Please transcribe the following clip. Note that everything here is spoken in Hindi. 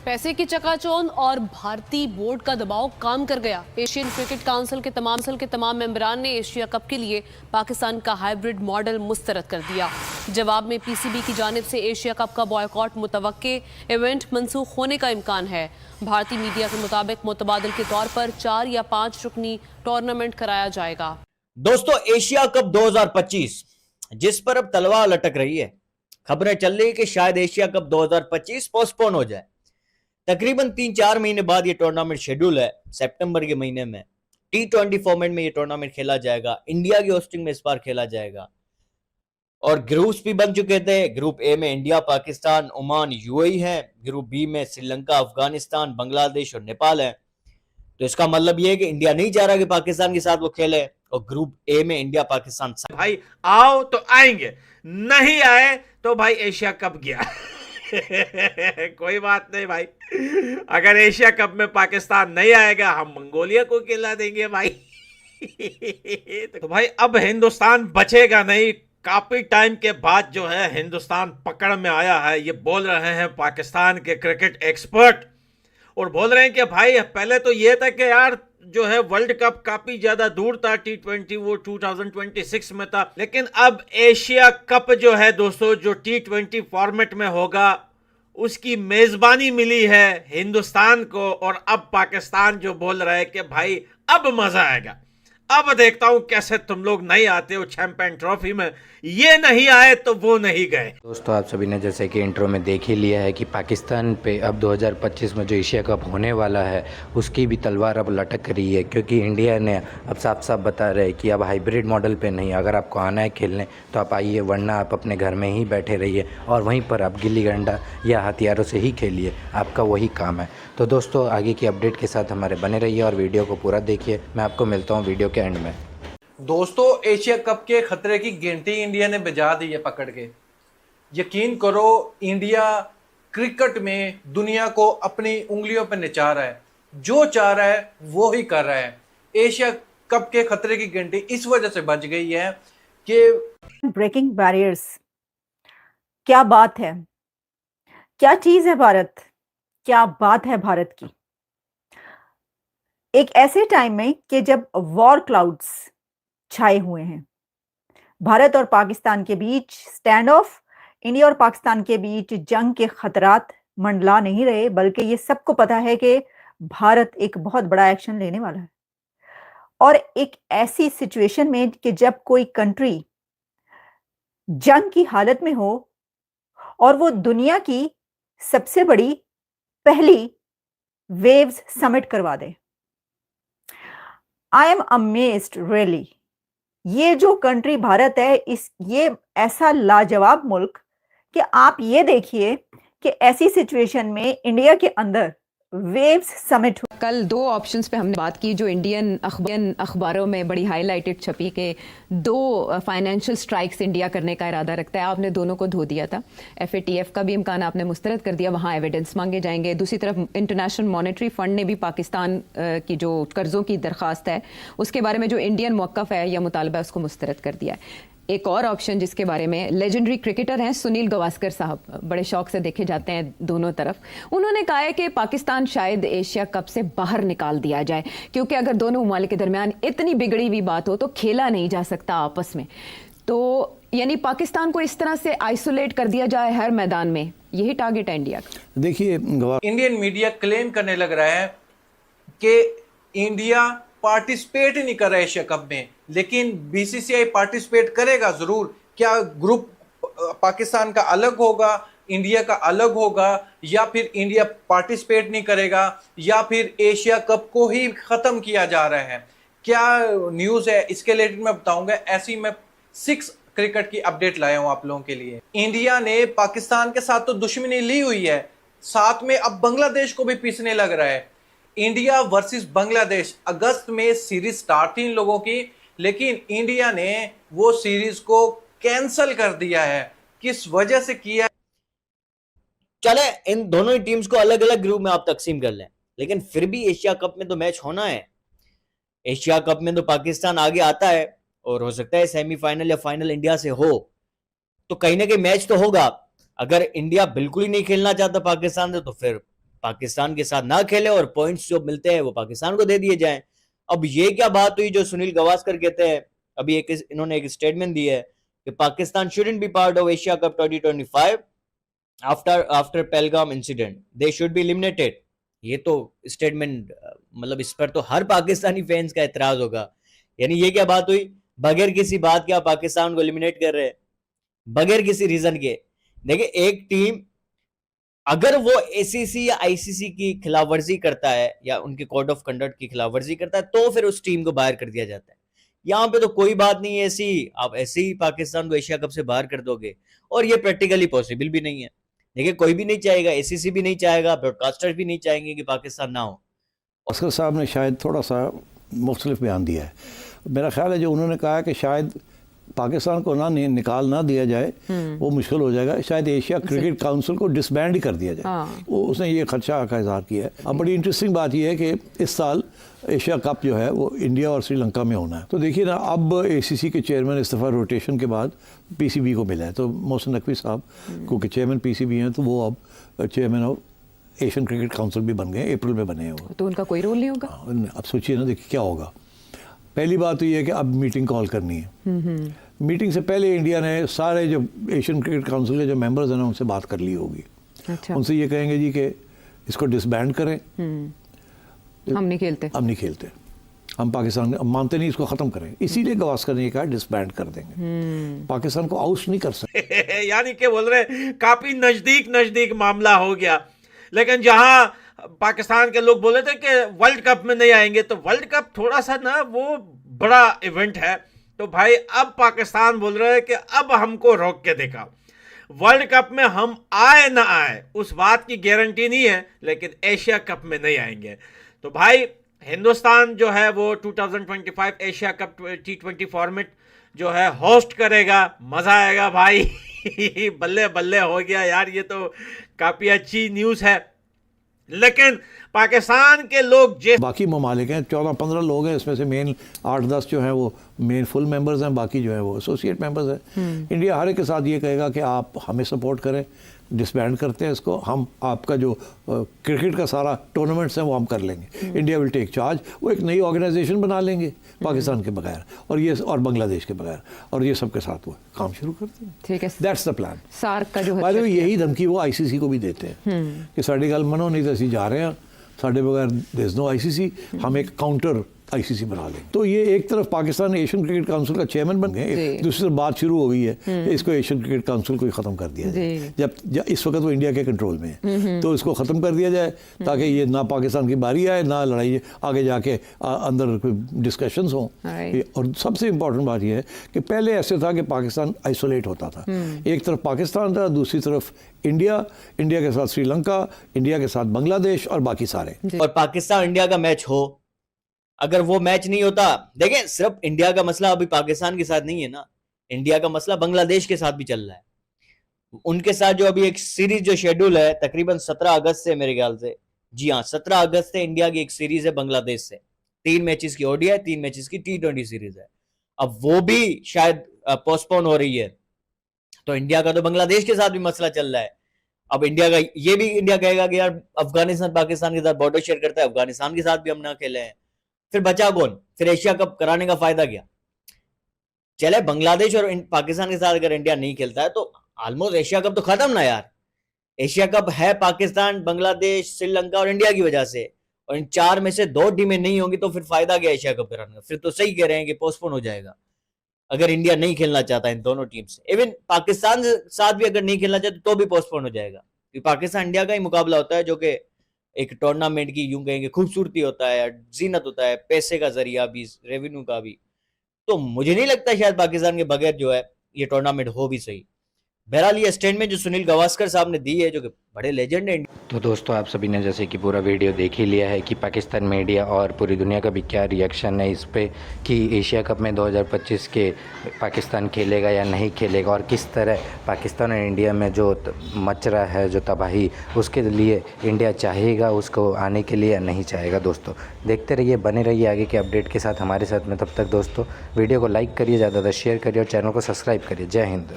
पैसे की चकाचौंध और भारतीय बोर्ड का दबाव काम कर गया। एशियन क्रिकेट काउंसिल के तमाम मेंबरान ने एशिया कप के लिए पाकिस्तान का हाइब्रिड मॉडल मुस्तरद कर दिया। जवाब में पीसीबी की जानिब से एशिया कप का बॉयकॉट मुतवक्के, इवेंट मंसूख होने का इम्कान है। भारतीय मीडिया के मुताबिक मुतबादिल के तौर पर 4 या 5 रुकनी टूर्नामेंट कराया जाएगा। दोस्तों, एशिया कप 2025 जिस पर अब तलवार लटक रही है, खबरें चल रही है कि शायद एशिया कप 2025 पोस्टपोन हो जाए। तकरीबन 3-4 महीने बाद ये टूर्नामेंट शेड्यूल है। सितंबर के महीने में T20 फॉर्मेट में ये टूर्नामेंट खेला जाएगा। इंडिया की होस्टिंग में इस बार खेला जाएगा और ग्रुप्स भी बन चुके थे। ग्रुप ए में इंडिया, पाकिस्तान, ओमान, यूएई है। ग्रुप बी में श्रीलंका, अफगानिस्तान, बांग्लादेश और नेपाल है। तो इसका मतलब ये है कि इंडिया नहीं चाह रहा कि पाकिस्तान के साथ वो खेले और ग्रुप ए में इंडिया, पाकिस्तान भाई आओ तो आएंगे, नहीं आए तो भाई एशिया कप गया। कोई बात नहीं भाई, अगर एशिया कप में पाकिस्तान नहीं आएगा हम मंगोलिया को खिला देंगे भाई। तो भाई अब हिंदुस्तान बचेगा नहीं। काफी टाइम के बाद जो है हिंदुस्तान पकड़ में आया है, ये बोल रहे हैं पाकिस्तान के क्रिकेट एक्सपर्ट। और बोल रहे हैं कि भाई पहले तो ये था कि यार जो है वर्ल्ड कप काफी ज्यादा दूर था, T20 वो 2026 में था, लेकिन अब एशिया कप जो है दोस्तों, जो T20 फॉर्मेट में होगा उसकी मेजबानी मिली है हिंदुस्तान को। और अब पाकिस्तान जो बोल रहा है कि भाई अब मजा आएगा, अब देखता हूं कैसे तुम लोग नहीं आते हो चैंपियन ट्रॉफी में, ये नहीं आए तो वो नहीं गए। दोस्तों, आप सभी ने जैसे कि इंट्रो में देख ही लिया है कि पाकिस्तान पे अब 2025 में जो एशिया कप होने वाला है उसकी भी तलवार अब लटक रही है, क्योंकि इंडिया ने अब साफ साफ बता रहे हैं कि अब हाइब्रिड मॉडल पे नहीं, अगर आपको आना है खेलने तो आप आइए, वरना आप अपने घर में ही बैठे रहिए और वहीं पर आप गिल्ली डंडा या हथियारों से ही खेलिए, आपका वही काम है। तो दोस्तों, आगे की अपडेट के साथ हमारे बने रहिए और वीडियो को पूरा देखिए। मैं आपको मिलता हूँ वीडियो के एंड में। दोस्तों, एशिया कप के खतरे की घंटी इंडिया ने बजा दी है पकड़ के। यकीन करो, इंडिया क्रिकेट में दुनिया को अपनी उंगलियों पर नचा रहा है, जो चाह रहा है वो ही कर रहा है। एशिया कप के खतरे की घंटी इस वजह से बज गई है कि ब्रेकिंग बैरियर्स, क्या बात है, क्या चीज है भारत, क्या बात है भारत की। एक ऐसे टाइम में कि जब वॉर क्लाउड्स छाए हुए हैं, भारत और पाकिस्तान के बीच स्टैंड ऑफ, इंडिया और पाकिस्तान के बीच जंग के खतरात मंडला नहीं रहे, बल्कि ये सबको पता है कि भारत एक बहुत बड़ा एक्शन लेने वाला है। और एक ऐसी सिचुएशन में कि जब कोई कंट्री जंग की हालत में हो और वो दुनिया की सबसे बड़ी पहली वेव्स समिट करवा दे। I am amazed really. ये जो कंट्री भारत है, ये ऐसा लाजवाब मुल्क कि आप ये देखिए कि ऐसी सिचुएशन में इंडिया के अंदर वेव्स समिट। कल 2 ऑप्शंस पे हमने बात की जो इंडियन अखबारों में बड़ी हाईलाइटेड छपी के 2 फाइनेंशियल स्ट्राइक्स इंडिया करने का इरादा रखता है। आपने दोनों को धो दिया था। FATF का भी इम्कान आपने मुस्तरद कर दिया, वहाँ एविडेंस मांगे जाएंगे। दूसरी तरफ इंटरनेशनल मॉनेटरी फंड ने भी पाकिस्तान की जो कर्ज़ों की दरख्वास्त है उसके बारे में जो इंडियन मौक़िफ़ है या मुतालबा है उसको मुस्तरद कर दिया है। एक और ऑप्शन जिसके बारे में लेजेंडरी क्रिकेटर हैं सुनील गावस्कर साहब, बड़े शौक से देखे जाते हैं दोनों तरफ, उन्होंने कहा है कि पाकिस्तान शायद एशिया कप से बाहर निकाल दिया जाए, क्योंकि अगर दोनों ममालिक के दरमियान इतनी बिगड़ी हुई बात हो तो खेला नहीं जा सकता आपस में। तो यानी पाकिस्तान को इस तरह से आइसोलेट कर दिया जाए हर मैदान में, यही टारगेट है इंडिया का। देखिए, इंडियन मीडिया क्लेम करने लग रहा है कि इंडिया पार्टिसिपेट ही नहीं कर रहा एशिया कप में, लेकिन BCCI पार्टिसिपेट करेगा जरूर। क्या ग्रुप पाकिस्तान का अलग होगा, इंडिया का अलग होगा, या फिर इंडिया पार्टिसिपेट नहीं करेगा, या फिर एशिया कप को ही खत्म किया जा रहा है? क्या न्यूज़ है इसके रिलेटेड मैं बताऊंगा। ऐसी मैं 6 क्रिकेट की अपडेट लाया हूं आप लोगों के लिए। इंडिया ने पाकिस्तान के साथ तो दुश्मनी ली हुई है, साथ में अब बांग्लादेश को भी पीसने लग रहा है। इंडिया वर्सेस बांग्लादेश, अगस्त में सीरीज स्टार्ट थी इन लोगों की, लेकिन इंडिया ने वो सीरीज को कैंसिल कर दिया है। किस वजह से किया? चले इन दोनों ही टीम्स को अलग अलग ग्रुप में आप तकसीम कर लें, लेकिन फिर भी एशिया कप में तो मैच होना है। एशिया कप में तो पाकिस्तान आगे आता है और हो सकता है सेमीफाइनल या फाइनल इंडिया से हो, तो कहीं ना कहीं मैच तो होगा। अगर इंडिया बिल्कुल ही नहीं खेलना चाहता पाकिस्तान से, तो फिर पाकिस्तान के साथ ना खेले और पॉइंट्स जो मिलते हैं वो पाकिस्तान को दे दिए जाएं। अब ये क्या बात हुई जो सुनील गावस्कर कहते हैं, अभी इन्होंने एक स्टेटमेंट दी है कि Pakistan shouldn't be part of Asia cup 2025 after Pahalgam incident, they should be eliminated. ये तो स्टेटमेंट मतलब इस पर तो हर पाकिस्तानी फैंस का एतराज होगा। यानी ये क्या बात हुई, बगैर किसी बात के आप पाकिस्तान को एलिमिनेट कर रहे हैं, बगैर किसी रीजन के। देखिए एक टीम अगर वो एसीसी या आईसीसी की खिलाफवर्जी करता है या उनके कोड ऑफ कंडक्ट की खिलाफवर्जी करता है तो फिर उस टीम को बाहर कर दिया जाता है। यहाँ पे तो कोई बात नहीं है ऐसी, आप ऐसे ही पाकिस्तान को एशिया कप से बाहर कर दोगे और ये प्रैक्टिकली पॉसिबल भी नहीं है। देखिए कोई भी नहीं चाहेगा, एसीसी भी नहीं चाहेगा, ब्रॉडकास्टर भी नहीं चाहेंगे कि पाकिस्तान ना हो। अस्कर साहब ने शायद थोड़ा सा मुख्तलिफ बयान दिया है। मेरा ख्याल है जो उन्होंने कहा है कि शायद पाकिस्तान को निकाल ना दिया जाए वो मुश्किल हो जाएगा, शायद एशिया क्रिकेट काउंसिल को डिसबैंड ही कर दिया जाए। वो उसने ये खदशा का इजहार किया है। अब बड़ी इंटरेस्टिंग बात यह है कि इस साल एशिया कप जो है वो इंडिया और श्रीलंका में होना है। तो देखिए ना, अब एसीसी के चेयरमैन इस दफ़ा रोटेशन के बाद पीसीबी को मिला है, तो मोहसिन नकवी साहब क्योंकि चेयरमैन पीसीबी हैं तो वो अब chairman of Asian cricket council भी बन गए, अप्रैल में बने हैं वो। तो उनका कोई रोल नहीं होगा? अब सोचिए ना, देखिए क्या होगा। पहली बात तो ये है कि अब मीटिंग कॉल करनी है। मीटिंग से पहले इंडिया ने सारे जो एशियन क्रिकेट काउंसिल के जो मेंबर्स हैं ना उनसे बात कर ली होगी। अच्छा। उनसे ये कहेंगे जी कि इसको डिसबैंड करें, हम नहीं खेलते, हम नहीं खेलते, हम पाकिस्तान मानते नहीं, इसको ख़त्म करें। इसीलिए गावस्कर ने कहा डिसबैंड कर देंगे, पाकिस्तान को आउट नहीं कर सकते। यानी कि बोल रहे काफी नजदीक मामला हो गया। लेकिन जहां पाकिस्तान के लोग बोले थे कि वर्ल्ड कप में नहीं आएंगे, तो वर्ल्ड कप थोड़ा सा ना वो बड़ा इवेंट है। तो भाई अब पाकिस्तान बोल रहे हैं कि अब हमको रोक के देखा, वर्ल्ड कप में हम आए ना आए उस बात की गारंटी नहीं है, लेकिन एशिया कप में नहीं आएंगे। तो भाई हिंदुस्तान जो है वो 2025 एशिया कप T20 फॉर्मेट जो है होस्ट करेगा, मजा आएगा भाई। बल्ले बल्ले हो गया यार, ये तो काफी अच्छी न्यूज़ है। लेकिन पाकिस्तान के लोग बाकी ममालिक हैं, 14-15 लोग हैं, इसमें से मेन 8-10 जो हैं वो मेन फुल मेंबर्स हैं, बाकी जो है वो एसोसिएट मेंबर्स हैं। इंडिया हर एक के साथ ये कहेगा कि आप हमें सपोर्ट करें, डिसबैंड करते हैं इसको, हम आपका जो क्रिकेट का सारा टूर्नामेंट्स हैं वो हम कर लेंगे। इंडिया विल टेक चार्ज, वो एक नई ऑर्गेनाइजेशन बना लेंगे पाकिस्तान के बगैर और बांग्लादेश के बगैर, और ये सबके साथ वो काम शुरू करते हैं। ठीक है, दैट्स द प्लान। सार्क का जो है यही धमकी वो आईसीसी को भी देते हैं कि साड़ी गल मनो नहीं तो असं जा रहे हैं, साढ़े बगैर देयर इज नो आईसीसी, हम एक काउंटर आईसीसी बना लें। तो ये एक तरफ पाकिस्तान एशियन क्रिकेट काउंसिल का चेयरमैन बन गए, दूसरी तरफ बात शुरू हो गई है कि इसको एशियन क्रिकेट काउंसिल को ही खत्म कर दिया जाए। जब इस वक्त वो इंडिया के कंट्रोल में है तो इसको खत्म कर दिया जाए ताकि ये ना पाकिस्तान की बारी आए, ना लड़ाई आगे जाके अंदर डिस्कशंस हों। और सबसे इम्पोर्टेंट बात यह है कि पहले ऐसे था कि पाकिस्तान आइसोलेट होता था, एक तरफ पाकिस्तान था, दूसरी तरफ इंडिया, इंडिया के साथ श्रीलंका, इंडिया के साथ बांग्लादेश और बाकी सारे। और पाकिस्तान इंडिया का मैच हो, अगर वो मैच नहीं होता, देखें सिर्फ इंडिया का मसला अभी पाकिस्तान के साथ नहीं है ना, इंडिया का मसला बांग्लादेश के साथ भी चल रहा है। उनके साथ जो अभी एक सीरीज जो शेड्यूल है तकरीबन 17 अगस्त से, मेरे ख्याल से, जी हाँ 17 अगस्त से इंडिया की एक सीरीज है बांग्लादेश से, 3 मैचेस की ओडीआई, 3 मैचेस की T20 सीरीज है। अब वो भी शायद पोस्टपोन हो रही है, तो इंडिया का तो बांग्लादेश के साथ भी मसला चल रहा है। अब इंडिया का ये भी इंडिया कहेगा कि यार अफगानिस्तान पाकिस्तान के साथ बॉर्डर शेयर करता है, अफगानिस्तान के साथ भी हम ना खेले हैं, फिर बचा कौन? फिर एशिया कप कराने का फायदा क्या? चले बांग्लादेश और पाकिस्तान के साथ अगर इंडिया नहीं खेलता है तो ऑलमोस्ट एशिया कप तो खत्म ना यार। एशिया कप है पाकिस्तान, बांग्लादेश, श्रीलंका और इंडिया की वजह से, और इन 4 में से 2 टीमें नहीं होंगी तो फिर फायदा क्या एशिया कप कराने का? फिर तो सही कह रहे हैं कि पोस्टपोन हो जाएगा अगर इंडिया नहीं खेलना चाहता इन दोनों टीम से। इवन पाकिस्तान के साथ भी अगर नहीं खेलना चाहते तो भी पोस्टपोन हो जाएगा, क्योंकि पाकिस्तान इंडिया का ही मुकाबला होता है जो कि एक टूर्नामेंट की यूं कहेंगे खूबसूरती होता है, जीनत होता है, पैसे का जरिया भी, रेवेन्यू का भी। तो मुझे नहीं लगता शायद पाकिस्तान के बगैर जो है ये टूर्नामेंट हो भी सही। बहरहाल ये स्टेटमेंट जो सुनील गावस्कर साहब ने दी है, जो कि बड़े लेजेंड हैं। तो दोस्तों आप सभी ने जैसे कि पूरा वीडियो देख ही लिया है कि पाकिस्तान मीडिया और पूरी दुनिया का भी क्या रिएक्शन है इस पे कि एशिया कप में 2025 के पाकिस्तान खेलेगा या नहीं खेलेगा, और किस तरह पाकिस्तान और इंडिया में जो मच रहा है जो तबाही, उसके लिए इंडिया चाहेगा उसको आने के लिए या नहीं चाहेगा। दोस्तों देखते रहिए, बने रहिए आगे के अपडेट के साथ हमारे साथ में। तब तक दोस्तों वीडियो को लाइक करिए, ज़्यादा शेयर करिए और चैनल को सब्सक्राइब करिए। जय हिंद।